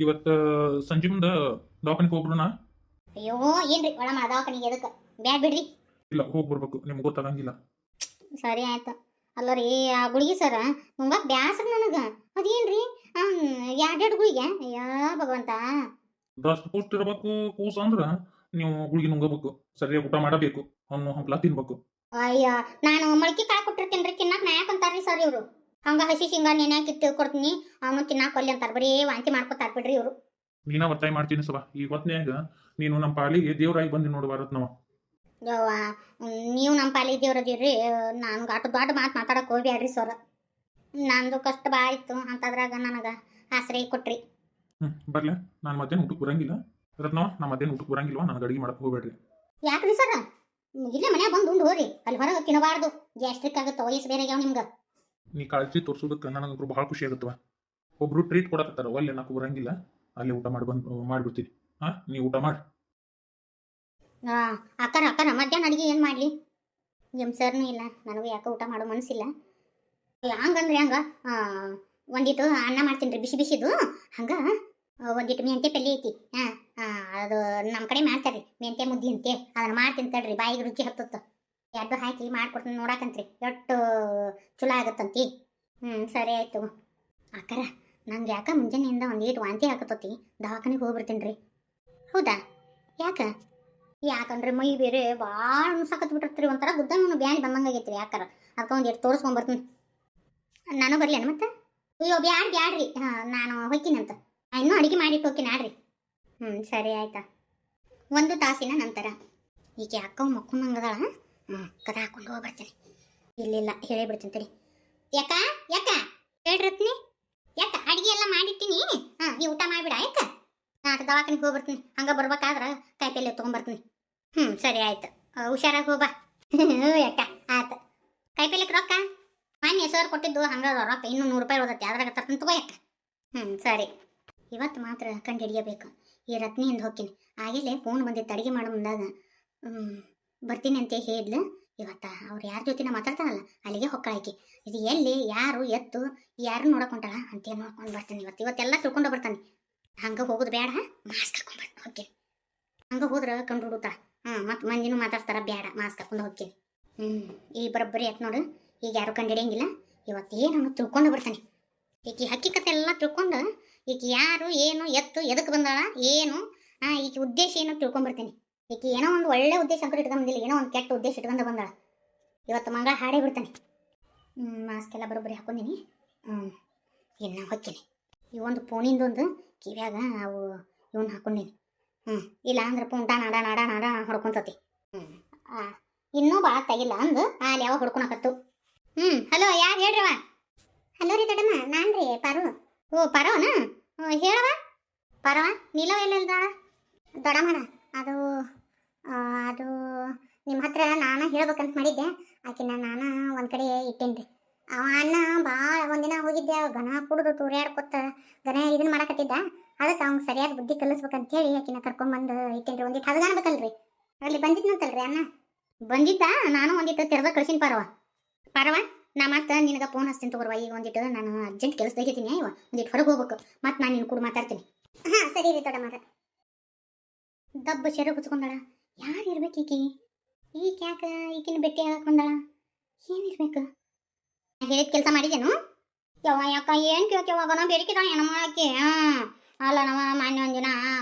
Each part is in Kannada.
ಇವತ್ತು ಸಂಜೆ ಮುಂದೆ ದವಾಖಾನಿಗೆ ಹೋಗ್ಬಿಡೋಣ. ಅಯ್ಯೋ ಏನ್ರಿ ಒಳ ದವಾಖಾನಿಗೆ ಎದಕ್ಕೆ ಬ್ಯಾಡ್ ಬಿಡ್ರಿ. ಇಲ್ಲ ಹೋಗಿ ಬರ್ಬೇಕು, ನಿಮ್ಗೆ ಗೊತ್ತಾಗಂಗಿಲ್ಲ. ಸರಿ ಆಯ್ತು. ಅಲ್ಲ ರೀ ಆ ಗುಳಿಗೆ ಸರ ಮುಂಗಾಕ್ ಬ್ಯಾಸ್ರ ನನಗೆ. ಅದೇನ್ರಿ ಎರಡೆರಡು ಗುಳಿಗೆ ಅಯ್ಯೋ ಭಗವಂತ. ದಷ್ಟ ಪುಷ್ಟ ಇರ್ಬೇಕು ಕೂಸ ಅಂದ್ರ ನೀವು ಗುಳಿಗೆ ನುಂಗಬೇಕು, ಸರಿಯಾಗಿ ಊಟ ಮಾಡಬೇಕು, ಹಣ್ಣು ಹಂಪ್ಲ ತಿನ್ಬೇಕು. ಅಯ್ಯ ನಾನು ಮೊಳಕೆ ಕಾಳು ಕೊಟ್ಟಿರ್ತೀನಿ ತಿನ್ನಾಕ ನಾ ಯಾಕಂತಾರ್ರಿ ಸರ್ ಇವರು. ಹಂಗ ಹಸಿ ಶೇಂಗಾ ನೆನ್ಯಾಕಿಟ್ಟು ಕೊಡ್ತೀನಿ, ಅವನು ತಿನ್ನಾಕ ಒಲ್ಲೆ ಅಂತಾರ, ಬರೀ ವಾಂತಿ ಮಾಡ್ಕೊತಾರ ಬಿಡ್ರಿ ಇವರು. ನೀನ ಒತ್ತಾಯ ಮಾಡ್ತೀನಿ ಸವ. ಈ ಹೊತ್ನ್ಯಾಗ ನೀನು ನಮ್ಮ ಪಾಲಿಗೆ ದೇವ್ರಾಗಿ ಬಂದು ನೋಡಿ ಬರತ್ ನಾವ. ಯವ್ವ ನೀವು ನಮ್ಮ ಪಾಲಿ ದೇವ್ರದಿರ್ರಿ, ನಾನು ಅಷ್ಟು ದೊಡ್ಡ ಮಾತು ಮಾತಾಡಕ್ಕೆ ಹೋಗ್ಬ್ಯಾಡ್ರಿ ಸರ್. ನಂದು ಕಷ್ಟ ಭಾಳ ಇತ್ತು ಅಂತದ್ರಾಗ ನನಗೆ ಆಶ್ರಯ ಕೊಟ್ರಿ. ಬರ್ಲೆ, ನಾನು ಮಧ್ಯಾಹ್ನ ಊಟಕ್ಕೆ ಬರಂಗಿಲ್ಲ ರತ್ನವ, ನಾ ಮಧ್ಯಾಹ್ನ ಊಟಕ್ಕೆ ಬರಂಗಿಲ್ವಾ, ನನಗೆ ಅಡಿಗೆ ಮಾಡಕ್ಕೆ ಹೋಗ್ಬೇಡ್ರಿ. ಯಾಕ್ರಿ ಸರ್? ಇಲ್ಲೇ ಮನ್ಯಾಗ ಬಂದು ಉಂಡು ಹೋರಿ, ಅಲ್ಲಿ ಹೊರಗೆ ತಿನ್ನಬಾರ್ದು, ಗ್ಯಾಸ್ಟ್ರಿಕ್ ಆಗುತ್ತೆ, ವಯಸ್ಸು ಬೇರೆ ಆಗ್ಯಾವ ನಿಮ್ಗೆ. ನೀ ಕಾಳಜಿ ತೋರಿಸೋದಕ್ಕೆ ನನಗಂತೂ ಭಾಳ ಖುಷಿ ಆಗುತ್ತವ. ಒಬ್ರು ಟ್ರೀಟ್ ಕೊಡಕತ್ತಾರ, ಒಲ್ಲೆ ನಾಲ್ಕು ಬರಂಗಿಲ್ಲ, ಅಲ್ಲಿ ಊಟ ಮಾಡಿ ಮಾಡಿಬಿಡ್ತೀನಿ. ಹಾಂ, ನೀ ಊಟ ಮಾಡಿ. ಅಕ್ಕಾರ ಅಕ್ಕಾರ ಮಧ್ಯಾಹ್ನ ಅಡಿಗೆ ಏನು ಮಾಡಲಿ? ಸರ್ನೂ ಇಲ್ಲ, ನನಗೂ ಯಾಕೆ ಊಟ ಮಾಡೋ ಮನಸ್ಸಿಲ್ಲ. ಹಂಗಂದ್ರೆ ಹಂಗ ಒಂದಿಟ್ಟು ಅನ್ನ ಮಾಡ್ತೀನಿ ರೀ ಬಿಸಿ ಬಿಸಿದು. ಹಂಗೆ ಒಂದಿಟ್ಟು ಮೆಂತೆ ಪಲ್ಯ ಐತಿ, ಅದು ನಮ್ಮ ಕಡೆ ಮಾಡ್ತಾರೆ ರೀ ಮೆಂತೆ ಮುದ್ದೆ ಅಂತೆ, ಅದನ್ನು ಮಾಡ್ತೀನಿ ತಡ್ರಿ, ಬಾಯಿಗೆ ರುಚಿ ಹತ್ತುತ್ತ. ಎರಡು ಹಾಕಿ ಮಾಡ್ಕೊಡ್ತೀನಿ ನೋಡಾಕಂತ್ರಿ, ಎಷ್ಟು ಚಲೋ ಆಗತ್ತಂತಿ. ಸರಿ ಆಯ್ತು ಅಕ್ಕಾರ. ನಂಗೆ ಯಾಕೆ ಮುಂಜಾನೆಯಿಂದ ಒಂದೇಟು ವಾಂತಿ ಹಾಕತ್ತತಿ, ದವಾಖಾನಿಗೆ ಹೋಗ್ಬಿಡ್ತೀನಿ ರೀ. ಹೌದಾ? ಯಾಕಂದ್ರೆ ಮೈ ಬೇರೆ ಭಾಳ ಅನ್ಸಾಕತ್ ಬಿಟ್ಟಿರ್ತೀರಿ, ಒಂಥರ ಗುದ್ದಂಗೆ ಬ್ಯಾನಿ ಬಂದಂಗೆ ಆಗೈತ್ರಿ. ಯಾಕಾರ ಅದಕ್ಕೆ ಒಂದೇಟು ತೋರಿಸ್ಕೊಂಬರ್ತೀನಿ. ನಾನು ಬರ್ಲೇನು ಮತ್ತೆ? ಅಯ್ಯೋ ಬ್ಯಾಡ್ರಿ, ನಾನು ಹೋಗ್ತೀನಂತ, ಇನ್ನೂ ಅಡುಗೆ ಮಾಡಿಟ್ಟು ಹೋಗ್ತೀನಿ ಆಡ್ರಿ. ಸರಿ ಆಯ್ತಾ. ಒಂದು ತಾಸಿನ ನಂತರ ಈಗ ಯಾಕೋ ಮಕ್ಕೊಂಡಂಗದಾಳ, ಕದ ಹಾಕೊಂಡು ಹೋಗ್ಬರ್ತೀನಿ. ಇಲ್ಲಿಲ್ಲ ಹೇಳೇ ಬಿಡ್ತೀನಿ ತಡಿ. ಯಾಕ ಹೇಳ್ರತ್ನಿ, ಯಾಕ ಅಡುಗೆ ಎಲ್ಲ ಮಾಡಿಟ್ಟಿನಿ, ನೀ ಊಟ ಮಾಡಿಬಿಡ. ಯಾಕ ನಾನು ದವಾಖಾನಿಗೆ ಹೋಗ್ಬರ್ತೀನಿ, ಹಂಗೆ ಬರ್ಬೇಕಾದ್ರೆ ಕಾಯಿಪಲ್ಲೆ ತೊಗೊಂಬರ್ತೀನಿ. ಸರಿ ಆಯ್ತು, ಹುಷಾರಾಗಿ ಹೋಗ್ಬಾ. ಯಾಕ ಆಯ್ತು. ಕಾಯಿಪಲ್ಲೆಕ್ಕೆ ರೊಕ್ಕ ಮಾನ್ಯ ಸರ್ ಕೊಟ್ಟಿದ್ದು, ಹಂಗೆ ರೊಕ್ಕ ಇನ್ನೂ 100 ರೂಪಾಯಿ ಓದತ್ತೆ, ಅದ್ರಾಗ ತರ್ತೀನಿ ತಗೋ. ಯಾಕ ಸರಿ. ಇವತ್ತು ಮಾತ್ರ ಕಂಡು ಹಿಡಿಯಬೇಕು. ಈ ರತ್ನಿಯಿಂದ ಹೋಗ್ತೀನಿ. ಆಗಿಲ್ಲೇ ಫೋನ್ ಬಂದಿತ್ತು ಅಡುಗೆ ಮಾಡೋ ಮುಂದಾಗ, ಬರ್ತೀನಿ ಅಂತ ಹೇಳಿದ್ಲು. ಇವತ್ತು ಅವ್ರು ಯಾರ ಜೊತೆನ ಮಾತಾಡ್ತಾರಲ್ಲ ಅಲ್ಲಿಗೆ ಹೊಕ್ಕಾಕಿ. ಇದು ಎಲ್ಲಿ ಯಾರು ಎತ್ತು ಯಾರು ನೋಡಕೊಂಟಾಳ ಅಂತೇನು ನೋಡ್ಕೊಂಡು ಬರ್ತೀನಿ. ಇವತ್ತೆಲ್ಲ ತಿಳ್ಕೊಂಡು ಬರ್ತಾನೆ. ಹಂಗೆ ಹೋಗೋದು ಬೇಡ, ಮಾಸ್ಕ್ ಹಾಕೊಂಡು ಬರ್ತೀನಿ ಹೋಗ್ತೀನಿ. ಹಂಗೆ ಹೋದ್ರೆ ಕಂಡು ಹುಡುಕ್ತಾಳ, ಮತ್ತು ಮಂದಿನೂ ಮಾತಾಡ್ತಾರ, ಬೇಡ ಮಾಸ್ಕ್ ಹಾಕೊಂಡು ಹೋಗ್ತೀನಿ. ಈ ಬರೋಬ್ಬರಿ ಯಾಕೆ ನೋಡು, ಈಗ ಯಾರು ಕಂಡು ಹಿಡಿಯಂಗಿಲ್ಲ. ಇವತ್ತೇನು ತಿಳ್ಕೊಂಡು ಬರ್ತಾನೆ. ಈಕಿ ಹಕ್ಕಿಕತೆ ಎಲ್ಲ ತಿಳ್ಕೊಂಡು, ಈಕಿ ಯಾರು ಏನು ಎತ್ತು ಎದಕ್ಕೆ ಬಂದಾಳ ಏನು, ಈಕಿ ಉದ್ದೇಶ ಏನು ತಿಳ್ಕೊಂಬರ್ತೀನಿ. ಈಕಿ ಏನೋ ಒಂದು ಒಳ್ಳೆ ಉದ್ದೇಶ ಅಂತ ಇಟ್ಕೊಂಬಂದಿಲ್ಲ, ಏನೋ ಒಂದು ಕೆಟ್ಟ ಉದ್ದೇಶ ಇಟ್ಕೊಂಡು ಬಂದಾಳ. ಇವತ್ತು ಮಂಗಳ ಹಾಡೇ ಬಿಡ್ತಾನೆ. ಮಾಸ್ಕ್ ಎಲ್ಲ ಬರೋಬ್ಬರಿ ಹಾಕೊಂಡಿನಿ. ಇನ್ನು ಹೊಕ್ಕೀನಿ. ಈ ಒಂದು ಫೋನಿಂದೊಂದು ಕಿವ್ಯಾಗ ಅವು ಇವನ್ನ ಹಾಕೊಂಡೀನಿ. ಇಲ್ಲ ಅಂದ್ರೆ ಫೋನ್ ನಾಡ ಹೊಡ್ಕೊಂತತಿ. ಇನ್ನೂ ಭಾಳ ತೆಗಿಲ್ಲ ಅಂದು ಅಲ್ಲಿ ಯಾವ ಹೊಡ್ಕೊಳಕತ್ತು. ಹಲೋ, ಯಾರು ಹೇಳ್ರವ? ಹಲೋ ರೀ ದೊಡ್ಡಮ್ಮ, ನಾನು ರೀ ಪರು. ಓ ಪರವನ, ಹೇಳವ. ಪರವ ನೀಲವ ಎಲ್ಲದಾಳ? ದೊಡ್ಡಮ್ಮನ ಅದು ಅದು ನಿಮ್ಮ ಹತ್ರ ನಾನು ಹೇಳ್ಬೇಕಂತ ಮಾಡಿದ್ದೆ. ಆಕಿನ ನಾನು ಒಂದು ಕಡೆ ಇಟ್ಟೇನಿ ರೀ. ಅವ ಅಣ್ಣ ಭಾಳ ಒಂದಿನ ಹೋಗಿದ್ದೆ, ಗನ ಕುಡಿದು ತೂರ್ಯಾಡ್ಕೊತ ಗನ ಇದನ್ನ ಮಾಡಕತ್ತಿದ್ದ. ಅದಕ್ಕೆ ಅವ್ನು ಸರಿಯಾದ ಬುದ್ಧಿ ಕಲಿಸ್ಬೇಕಂತ ಹೇಳಿ ಆಕಿನ ಕರ್ಕೊಂಡ್ಬಂದು ಇಟ್ಟೇನಿ ರೀ. ಒಂದಿಟ್ಟು ಹದಗಾನ್ಬೇಕಲ್ರಿ. ಅಲ್ಲಿ ಬಂದಿದ್ನಂತಲ್ರಿ ಅಣ್ಣ? ಬಂದಿದ್ದ, ನಾನು ಒಂದಿಟ್ಟು ತೆರೆದ ಕಳ್ಸಿನ ಪರವ. ನಾ ಮತ್ತೆ ನಿನಗೆ ಫೋನ್ ಹಚ್ತೀನಿ ತಗೋರ್ವ. ಈಗ ಒಂದಿಟ್ಟು ನಾನು ಅರ್ಜೆಂಟ್ ಕೆಲಸದಾಗಿದ್ದೀನಿ, ಒಂದಿಟ್ಟು ಹೊರಗೆ ಹೋಗ್ಬೇಕು, ಮತ್ತೆ ನಾನು ನಿನ್ನ ಕೂಡ ಮಾತಾಡ್ತೀನಿ. ಸರಿ ರೀ ದೊಡ್ಡಮ್ಮರ. ದಬ್ಬ ಶೆರೆ ಹುಚ್ಕೊಂಡಾಳ. ಯಾರು ಇರ್ಬೇಕು ಈಗ ಯಾಕೆ ಈಗಿನ ಭೇಟಿ ಆಗಕ್ಕೆ ಬಂದಾಳ? ಏನಿರ್ಬೇಕು? ಹೇಳಿದ ಕೆಲಸ ಮಾಡಿದೇನು? ಯಾಕ ಏನು ಕೇಳ್ತೇವಾಗ? ನಾವು ಬೇರೆಕಿದ ಏನೋ ಮಾಡಕ್ಕೆ. ಅಲ್ಲ ನಾವು ಮಾನ್ಯ ಒಂದಿನ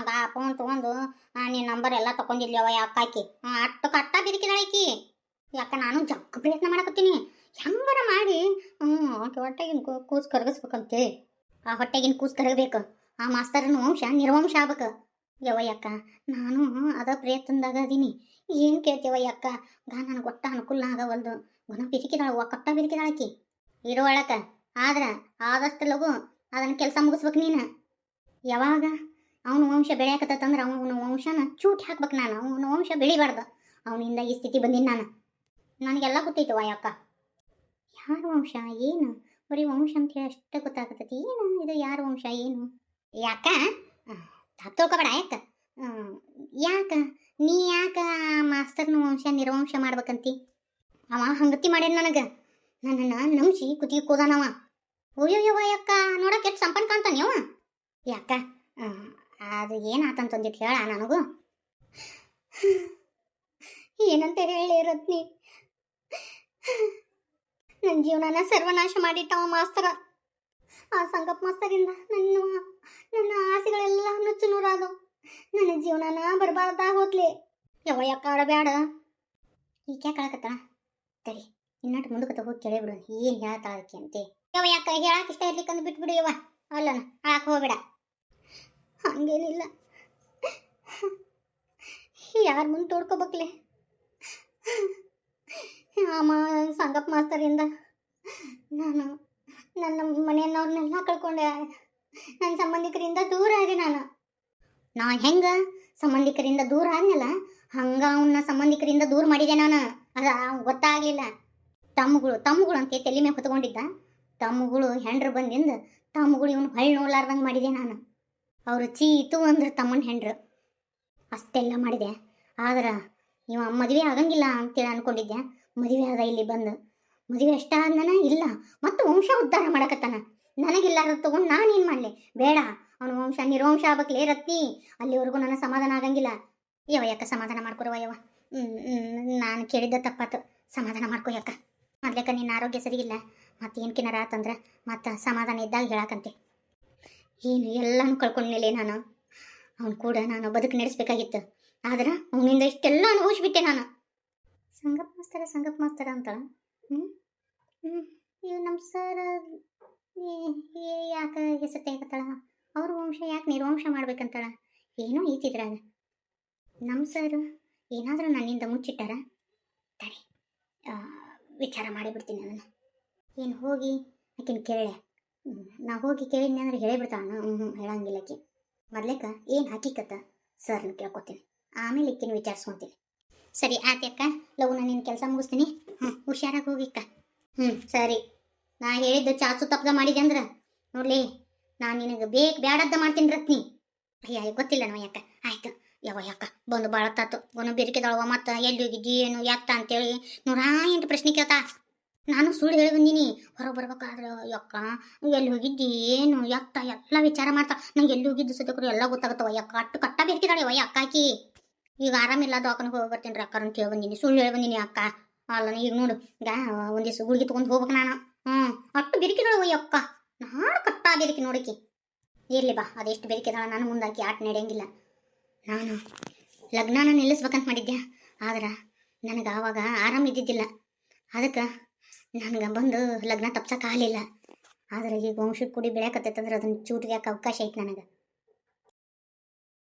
ಫೋನ್ ತೊಗೊಂಡು ನಿನ್ನ ನಂಬರ್ ಎಲ್ಲ ತೊಗೊಂಡಿದ್ಲವ ಯಾಕಾಕಿ ಅಟ್ಟು ಕಟ್ಟ ಬಿರಿಕಿದಾಳ ಈಕಿ. ಯಾಕ ನಾನು ಜಗ್ಗ ಪ್ರಯತ್ನ ಮಾಡಕತ್ತೀನಿ, ಹೆಂಗಾರ ಮಾಡಿ ಹೊಟ್ಟೆಗಿನ ಕೂಸು ಕರಗಿಸ್ಬೇಕಂತೆ. ಆ ಹೊಟ್ಟೆಗಿನ ಕೂಸು ಕರಗಬೇಕು, ಆ ಮಾಸ್ತರನ ವಂಶ ನಿರ್ವಂಶ ಆಗ್ಬೇಕು. ಯಕ್ಕ ನಾನು ಅದ ಪ್ರಯತ್ನದಾಗ ಅದೀನಿ. ಏನು ಕೇಳ್ತೇವ ಯಕ್ಕ? ನನಗೆ ಒಟ್ಟ ಅನುಕೂಲ ಆಗವಲ್ದು. ಗುಣ ಬಿರಿಕಿದಾಳ, ಕಟ್ಟ ಬಿರಿಕಿದಾಳಕಿ ಇರುವಳಕ. ಆದ್ರೆ ಆದಷ್ಟು ಲಗು ಅದನ್ನ ಕೆಲಸ ಮುಗಿಸ್ಬೇಕು ನೀನು. ಯಾವಾಗ ಅವನ ವಂಶ ಬೆಳೆಯಕತ್ತಂದ್ರೆ ಅವನ ವಂಶನ ಚೂಟಿ ಹಾಕ್ಬೇಕು ನಾನು. ಅವನ ವಂಶ ಬೆಳಿಬಾರ್ದು. ಅವನಿಂದ ಈ ಸ್ಥಿತಿ ಬಂದಿನಿ ನಾನು. ನನಗೆಲ್ಲ ಗೊತ್ತೈತವ ಯಕ್ಕ. ಯಾರ ವಂಶ ಏನು? ಬರೀ ವಂಶ ಅಂತ ಹೇಳಿ ಅಷ್ಟೇ ಗೊತ್ತಾಗತ್ತೈತಿ. ಏನು ಇದು ಯಾರ ವಂಶ ಏನು? ಯಾಕ ತಿಳ್ಕೊಬೇಡ ಯಾಕ. ಯಾಕ ನೀ ಯಾಕ ಮಾಸ್ತರ್ನ ವಂಶ ನಿರ್ವಂಶ ಮಾಡ್ಬೇಕಂತಿ? ಅವ ಹಂಗತಿ ಮಾಡ್ಯಾನ ನನಗೆ. ನನ್ನನ್ನು ನಂಬಿಸಿ ಕುತ್ತಿಗೆ ಕೂದಾನವ. ಓಯ್ಯವ್ವ ಯಕ್ಕ, ನೋಡಕ್ಕೆ ಎಷ್ಟು ಸಂಪನ್ ಕಾಣ್ತಾನೆ ಅವ. ಯಾಕ ಅದು ಏನಾತಂತಂದಿಟ್ಟು ಹೇಳ ನನಗೂ. ಏನಂತ ಹೇಳಿ ರತ್ನಿ, ನನ್ನ ಜೀವನನ ಸರ್ವನಾಶ ಮಾಡಿಟ್ಟವ ಮಾಸ್ತರ. ಆ ಸಂಗಪ್ಪ ಮಾಸ್ತರಿಂದ ನನ್ನ ಆಸೆಗಳೆಲ್ಲ ನುಚ್ಚು ನೂರಾದವು. ನನ್ನ ಜೀವನನ ಬರ್ಬಾರ್ದಾಗ ಹೋಗ್ಲಿ. ಯವ್ವ ಯಾಕ ಆಡಬೇಡ. ಈಗ ಯಾಕೆ ಆಳಕತ್ತ ತಡಿ, ಇನ್ನಟ್ಟು ಮುಂದಕ್ಕೆ ಹೋಗಿ ಕೇಳಿಬಿಡು ಏನು ಹೇಳತ್ತಾಳಕ್ಕೆ ಅಂತೆ. ಯವ್ವ ಯಾಕ ಹೇಳಕ್ಕೆ ಇಷ್ಟ ಇರ್ಲಿಕ್ಕಂದು ಬಿಟ್ಬಿಡು ಯವ್ವ. ಅಲ್ಲನ ಆಳಕ್ಕೆ ಹೋಗ್ಬೇಡ. ಹಂಗೇನಿಲ್ಲ, ಯಾರ ಮುಂದೆ ತೋಡ್ಕೋಬೇಕಲೆ. ಸಂಗಪ್ಪ ಮಾಸ್ತರಿಂದ ನಾನು ನನ್ನ ಮನೆಯವ್ರನ್ನೆಲ್ಲ ಕಳ್ಕೊಂಡೆ. ನನ್ನ ಸಂಬಂಧಿಕರಿಂದ ದೂರ ಆದೆ. ನಾನು ಹೆಂಗೆ ಸಂಬಂಧಿಕರಿಂದ ದೂರ ಆದ್ನಲ್ಲ, ಹಂಗೆ ಅವನ್ನ ಸಂಬಂಧಿಕರಿಂದ ದೂರ ಮಾಡಿದೆ ನಾನು. ಅದು ಗೊತ್ತಾಗಲಿಲ್ಲ. ತಮ್ಮಗಳು ಅಂತ ತಲೆ ಮೇಲೆ ಹೊತ್ಕೊಂಡಿದ್ದ. ತಮ್ಮಗಳು ಹೆಂಡ್ರು ಬಂದಿಂದ ತಮ್ಮಗಳು ಇವನು ಹೊಳ್ಳಿ ನೋಡ್ಲಾರ್ದಂಗೆ ಮಾಡಿದೆ ನಾನು. ಅವರು ಚೀತು ಅಂದ್ರೆ ತಮ್ಮನ ಹೆಂಡ್ರು. ಅಷ್ಟೆಲ್ಲ ಮಾಡಿದೆ. ಆದ್ರೆ ಇವ ಮದುವೆ ಆಗಂಗಿಲ್ಲ ಅಂತೇಳಿ ಅನ್ಕೊಂಡಿದ್ದೆ. ಮದುವೆ ಆದ ಇಲ್ಲಿ ಬಂದು. ಮದುವೆ ಅಷ್ಟಾದ್ನ ಇಲ್ಲ, ಮತ್ತು ವಂಶ ಉದ್ಧಾರ ಮಾಡಕತ್ತಾನ. ನನಗಿಲ್ಲಾರ ತಗೊಂಡು ನಾನೇನು ಮಾಡಲಿ? ಬೇಡ, ಅವನ ವಂಶ ನಿರ್ವಂಶ ಆಗ್ಬೇಕಲೇ ರತ್ನಿ. ಅಲ್ಲಿವರೆಗೂ ನನ್ನ ಸಮಾಧಾನ ಆಗಂಗಿಲ್ಲ. ಯವ ಯಾಕ ಸಮಾಧಾನ ಮಾಡ್ಕೊರವ ಯವ. ನಾನು ಕೇಳಿದ್ದ ತಪ್ಪಾತು. ಸಮಾಧಾನ ಮಾಡ್ಕೊ ಯಾಕ. ಮೊದ್ಲೇಕ ನಿನ್ನ ಆರೋಗ್ಯ ಸರಿಯಿಲ್ಲ, ಮತ್ತು ಏನಕಿನಾರ ಆತಂದ್ರೆ ಮತ್ತು ಸಮಾಧಾನ ಇದ್ದಾಗ ಹೇಳಕಂತೆ. ಏನು ಎಲ್ಲನೂ ಕಳ್ಕೊಂಡ್ಮೇಲೆ ನಾನು ಅವನು ಕೂಡ ನಾನು ಬದುಕು ನಡೆಸ್ಬೇಕಾಗಿತ್ತು. ಆದ್ರೆ ಅವನಿಂದ ಇಷ್ಟೆಲ್ಲ ಅನುಭವಿಸ್ಬಿಟ್ಟೆ ನಾನು. ಸಂಗಪ್ಪ ಮಾಸ್ತರ ಅಂತಾಳ. ಇವ್ ನಮ್ಮ ಸರ್ ಯಾಕೆ ಹೆಸರು ತೆಗತ್ತಾಳ? ಅವ್ರ ವಂಶ ಯಾಕೆ ನಿರ್ವಂಶ ಮಾಡ್ಬೇಕಂತಾಳ? ಏನೋ ಈತಿದ್ರಾಗ. ನಮ್ಮ ಸರ್ ಏನಾದರೂ ನನ್ನಿಂದ ಮುಚ್ಚಿಟ್ಟಾರ? ತಡಿ, ವಿಚಾರ ಮಾಡಿಬಿಡ್ತೀನಿ ಅದನ್ನು. ಏನು ಹೋಗಿ ಆಕಿನ ಕೇಳೆ. ನಾ ಹೋಗಿ ಕೇಳಿದ್ನಿ ಅಂದ್ರೆ ಹೇಳಿಬಿಡ್ತಾಳ. ಹೇಳಂಗಿಲ್ಲಕ್ಕೆ. ಮೊದ್ಲೇಕ ಏನು ಹಾಕಿಕತ್ತ ಸರ್ನ ಕೇಳ್ಕೊತೀನಿ, ಆಮೇಲೆ ಇಕ್ಕಿನ ವಿಚಾರಿಸ್ಕೊತೀನಿ. ಸರಿ ಆತ್ಯಕ್ಕ, ಲವ್ ನಾನು ನಿನ್ನ ಕೆಲಸ ಮುಗಿಸ್ತೀನಿ. ಹುಷಾರಾಗಿ ಹೋಗಿಕ್ಕ. ಸರಿ. ನಾ ಹೇಳಿದ್ದು ಚಾಚು ತಪ್ಪದ ಮಾಡಿದೆ ಅಂದ್ರೆ ನೋಡ್ಲಿ, ನಾನು ನಿನಗೆ ಬೇಡದ್ದ ಮಾಡ್ತೀನಿ ರತ್ನಿ. ಅಯ್ಯ ಗೊತ್ತಿಲ್ಲ ನಾವು ಯಾಕ. ಆಯ್ತು ಯವ ಯಾಕ ಬಂದು ಭಾಳ ತಾತು. ಅವನು ಬೆರಿಕೆದಳವ ಮತ್ತು ಎಲ್ಲಿ ಹೋಗಿದ್ದಿ ಏನು ಯಾಕ ಅಂತೇಳಿ 108 ಪ್ರಶ್ನೆ ಕೇಳ್ತಾ. ನಾನು ಸುಳ್ಳು ಹೇಳಿ ಬಂದೀನಿ. ಹೊರಗೆ ಬರ್ಬೇಕಾದ್ರೆ ಯಕ್ಕ ಎಲ್ಲಿ ಹೋಗಿದ್ದಿ ಏನು ಯಾಕ ಎಲ್ಲ ವಿಚಾರ ಮಾಡ್ತಾ. ನಂಗೆ ಎಲ್ಲಿ ಹೋಗಿದ್ದು ಸದ್ಯಕ್ಕೂ ಎಲ್ಲ ಗೊತ್ತಾಗತ್ತವ ಯಕ್ಕ. ಕಟ್ಟ ಬೆರಿಕೆದಾಳೆವ ಯಕ್ಕ ಆಕಿ. ಈಗ ಆರಾಮಿಲ್ಲ, ದವಾಖಾನೆಗೆ ಹೋಗಿ ಬರ್ತೀನಿ ರೀ ಅಕ್ಕರನ್ನು ಕೇಳಿ ಬಂದೀನಿ. ಸುಳ್ಳು ಹೇಳಿ ಬಂದೀನಿ ಅಕ್ಕ. ಅಲ್ಲ ಈಗ ನೋಡು, ಈಗ ಒಂದಿವ್ಸ ಗುಳಿಗೆ ತೊಗೊಂಡು ಹೋಗ್ಬೇಕು ನಾನು. ಅಷ್ಟು ಬೆರಿಕೆದಳವ ಯಕ್ಕ. ನಾಡು ಕಟ್ಟ ಬೆರಿಕೆ ನೋಡಕಿ. ಇರಲಿ ಬಾ, ಅದೆಷ್ಟು ಬೆರಿಕೆದಾಳ ನಾನು ಮುಂದಾಕಿ ಆಟ ನಡೆಯಂಗಿಲ್ಲ. ನಾನು ಲಗ್ನಾನ ನಿಲ್ಲಿಸ್ಬೇಕಂತ ಮಾಡಿದ್ದೆ. ಆದ್ರೆ ನನಗೆ ಆವಾಗ ಆರಾಮಿದ್ದಿದ್ದಿಲ್ಲ. ಅದಕ್ಕೆ ನನಗೆ ಬಂದು ಲಗ್ನ ತಪ್ಸೋಕ್ಕಾಗಲಿಲ್ಲ. ಆದರೆ ಈಗ ವಂಶದ ಕುಡಿ ಬೆಳೆಯಕತ್ತೈತಂದ್ರೆ ಅದನ್ನು ಚೂಟಿಗೆ ಅವಕಾಶ ಐತೆ ನನಗೆ.